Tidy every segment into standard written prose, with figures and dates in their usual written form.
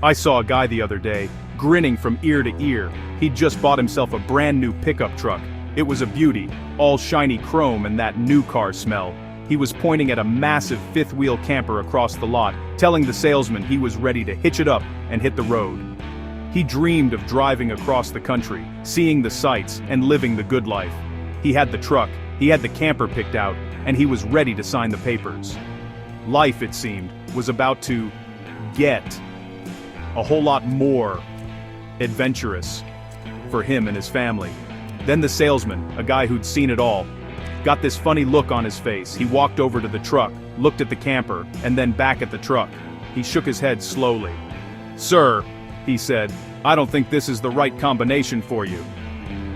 I saw a guy the other day, grinning from ear to ear. He'd just bought himself a brand new pickup truck. It was a beauty, all shiny chrome and that new car smell. He was pointing at a massive fifth-wheel camper across the lot, telling the salesman he was ready to hitch it up and hit the road. He dreamed of driving across the country, seeing the sights, and living the good life. He had the truck, he had the camper picked out, and he was ready to sign the papers. Life, it seemed, was about to get a whole lot more adventurous for him and his family. Then the salesman, a guy who'd seen it all, got this funny look on his face. He walked over to the truck, looked at the camper, and then back at the truck. He shook his head slowly. "Sir," he said, "I don't think this is the right combination for you."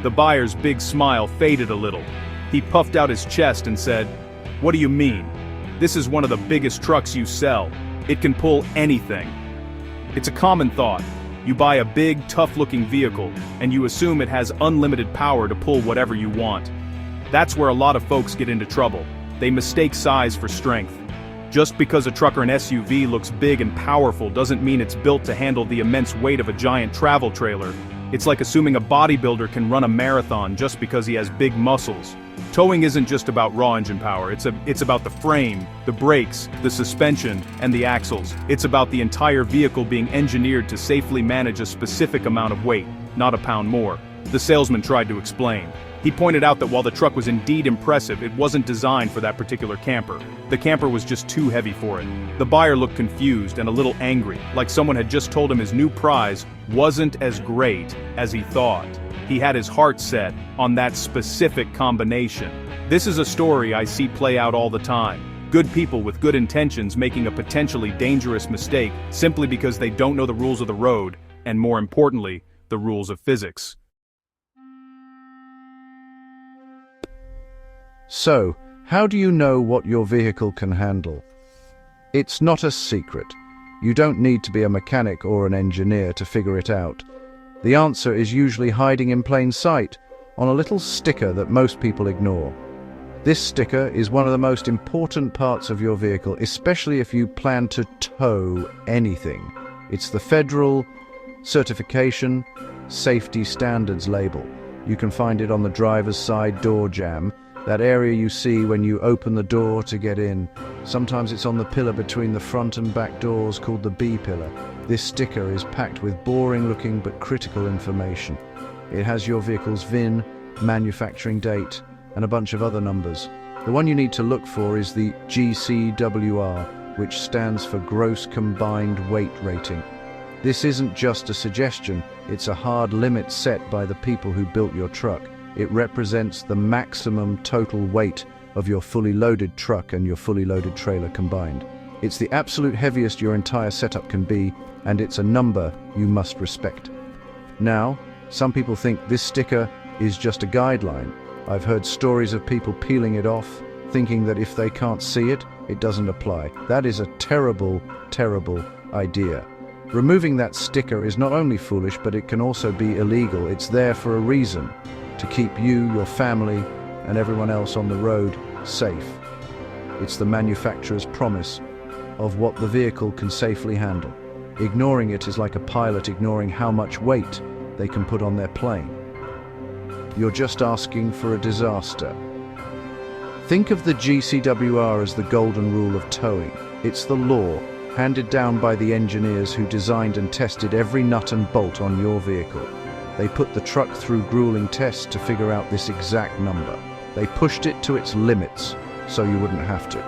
The buyer's big smile faded a little. He puffed out his chest and said, "What do you mean? This is one of the biggest trucks you sell. It can pull anything." It's a common thought. You buy a big, tough-looking vehicle, and you assume it has unlimited power to pull whatever you want. That's where a lot of folks get into trouble. They mistake size for strength. Just because a truck or an SUV looks big and powerful doesn't mean it's built to handle the immense weight of a giant travel trailer. It's like assuming a bodybuilder can run a marathon just because he has big muscles. Towing isn't just about raw engine power, it's about the frame, the brakes, the suspension, and the axles. It's about the entire vehicle being engineered to safely manage a specific amount of weight, not a pound more. The salesman tried to explain. He pointed out that while the truck was indeed impressive, it wasn't designed for that particular camper. The camper was just too heavy for it. The buyer looked confused and a little angry, like someone had just told him his new prize wasn't as great as he thought. He had his heart set on that specific combination. This is a story I see play out all the time. Good people with good intentions making a potentially dangerous mistake simply because they don't know the rules of the road, and more importantly, the rules of physics. So, how do you know what your vehicle can handle? It's not a secret. You don't need to be a mechanic or an engineer to figure it out. The answer is usually hiding in plain sight, on a little sticker that most people ignore. This sticker is one of the most important parts of your vehicle, especially if you plan to tow anything. It's the Federal Certification Safety Standards label. You can find it on the driver's side door jamb, that area you see when you open the door to get in. Sometimes it's on the pillar between the front and back doors called the B pillar. This sticker is packed with boring-looking but critical information. It has your vehicle's VIN, manufacturing date, and a bunch of other numbers. The one you need to look for is the GCWR, which stands for Gross Combined Weight Rating. This isn't just a suggestion, it's a hard limit set by the people who built your truck. It represents the maximum total weight of your fully loaded truck and your fully loaded trailer combined. It's the absolute heaviest your entire setup can be, and it's a number you must respect. Now, some people think this sticker is just a guideline. I've heard stories of people peeling it off, thinking that if they can't see it, it doesn't apply. That is a terrible, terrible idea. Removing that sticker is not only foolish, but it can also be illegal. It's there for a reason, to keep you, your family, and everyone else on the road safe. It's the manufacturer's promise of what the vehicle can safely handle. Ignoring it is like a pilot ignoring how much weight they can put on their plane. You're just asking for a disaster. Think of the GCWR as the golden rule of towing. It's the law, handed down by the engineers who designed and tested every nut and bolt on your vehicle. They put the truck through grueling tests to figure out this exact number. They pushed it to its limits, so you wouldn't have to.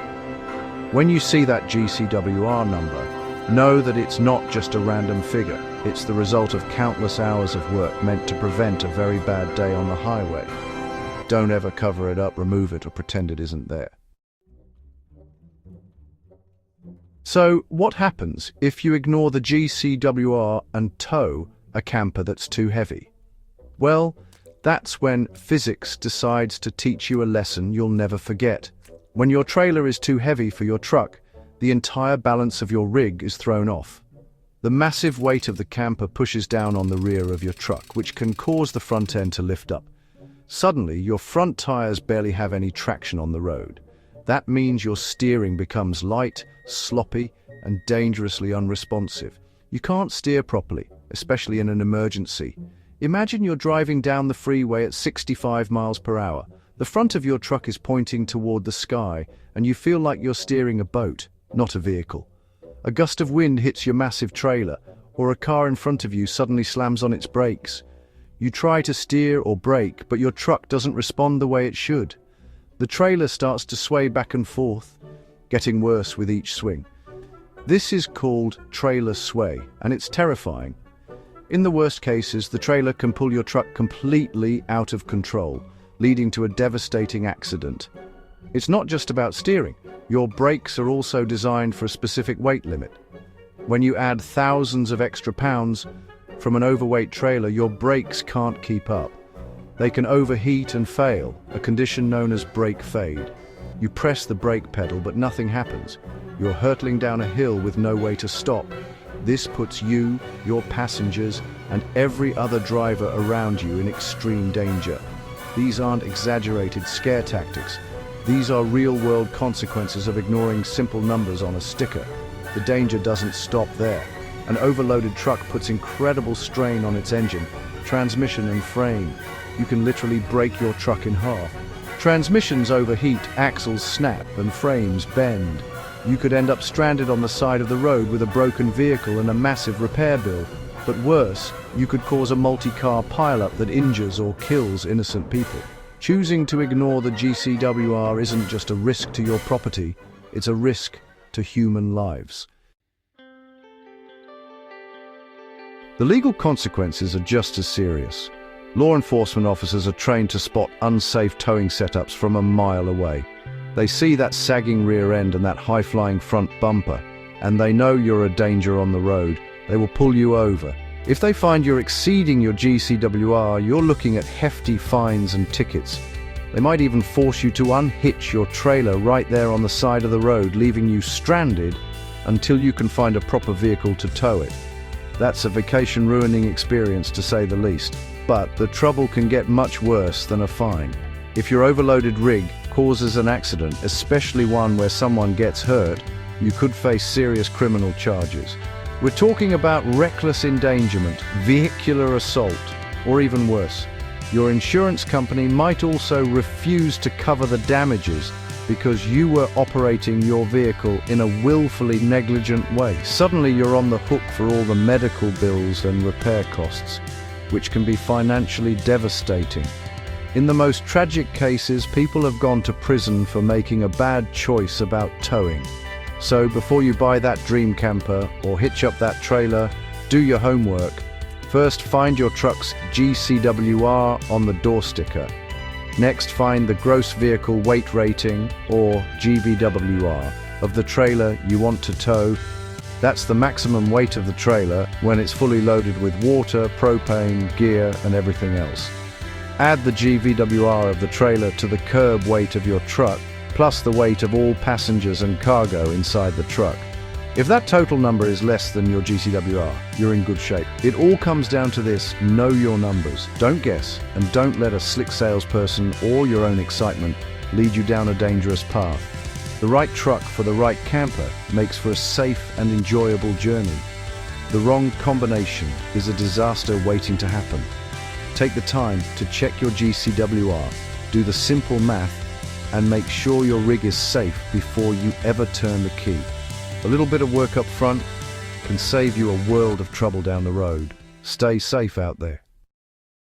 When you see that GCWR number, know that it's not just a random figure. It's the result of countless hours of work meant to prevent a very bad day on the highway. Don't ever cover it up, remove it, or pretend it isn't there. So, what happens if you ignore the GCWR and tow a camper that's too heavy? Well, that's when physics decides to teach you a lesson you'll never forget. When your trailer is too heavy for your truck, the entire balance of your rig is thrown off. The massive weight of the camper pushes down on the rear of your truck, which can cause the front end to lift up. Suddenly, your front tires barely have any traction on the road. That means your steering becomes light, sloppy, and dangerously unresponsive. You can't steer properly, especially in an emergency. Imagine you're driving down the freeway at 65 miles per hour. The front of your truck is pointing toward the sky, and you feel like you're steering a boat, not a vehicle. A gust of wind hits your massive trailer, or a car in front of you suddenly slams on its brakes. You try to steer or brake, but your truck doesn't respond the way it should. The trailer starts to sway back and forth, getting worse with each swing. This is called trailer sway, and it's terrifying. In the worst cases, the trailer can pull your truck completely out of control, leading to a devastating accident. It's not just about steering. Your brakes are also designed for a specific weight limit. When you add thousands of extra pounds from an overweight trailer, your brakes can't keep up. They can overheat and fail, a condition known as brake fade. You press the brake pedal, but nothing happens. You're hurtling down a hill with no way to stop. This puts you, your passengers, and every other driver around you in extreme danger. These aren't exaggerated scare tactics. These are real-world consequences of ignoring simple numbers on a sticker. The danger doesn't stop there. An overloaded truck puts incredible strain on its engine, transmission, and frame. You can literally break your truck in half. Transmissions overheat, axles snap, and frames bend. You could end up stranded on the side of the road with a broken vehicle and a massive repair bill. But worse, you could cause a multi-car pileup that injures or kills innocent people. Choosing to ignore the GCWR isn't just a risk to your property, it's a risk to human lives. The legal consequences are just as serious. Law enforcement officers are trained to spot unsafe towing setups from a mile away. They see that sagging rear end and that high-flying front bumper, and they know you're a danger on the road. They will pull you over. If they find you're exceeding your GCWR, you're looking at hefty fines and tickets. They might even force you to unhitch your trailer right there on the side of the road, leaving you stranded until you can find a proper vehicle to tow it. That's a vacation-ruining experience, to say the least. But the trouble can get much worse than a fine. If your overloaded rig causes an accident, especially one where someone gets hurt, you could face serious criminal charges. We're talking about reckless endangerment, vehicular assault, or even worse. Your insurance company might also refuse to cover the damages because you were operating your vehicle in a willfully negligent way. Suddenly you're on the hook for all the medical bills and repair costs, which can be financially devastating. In the most tragic cases, people have gone to prison for making a bad choice about towing. So before you buy that dream camper or hitch up that trailer, do your homework. First, find your truck's GCWR on the door sticker. Next, find the gross vehicle weight rating, or GVWR, of the trailer you want to tow. That's the maximum weight of the trailer when it's fully loaded with water, propane, gear, and everything else. Add the GVWR of the trailer to the curb weight of your truck, plus the weight of all passengers and cargo inside the truck. If that total number is less than your GCWR, you're in good shape. It all comes down to this: know your numbers. Don't guess, and don't let a slick salesperson or your own excitement lead you down a dangerous path. The right truck for the right camper makes for a safe and enjoyable journey. The wrong combination is a disaster waiting to happen. Take the time to check your GCWR, do the simple math, and make sure your rig is safe before you ever turn the key. A little bit of work up front can save you a world of trouble down the road. Stay safe out there.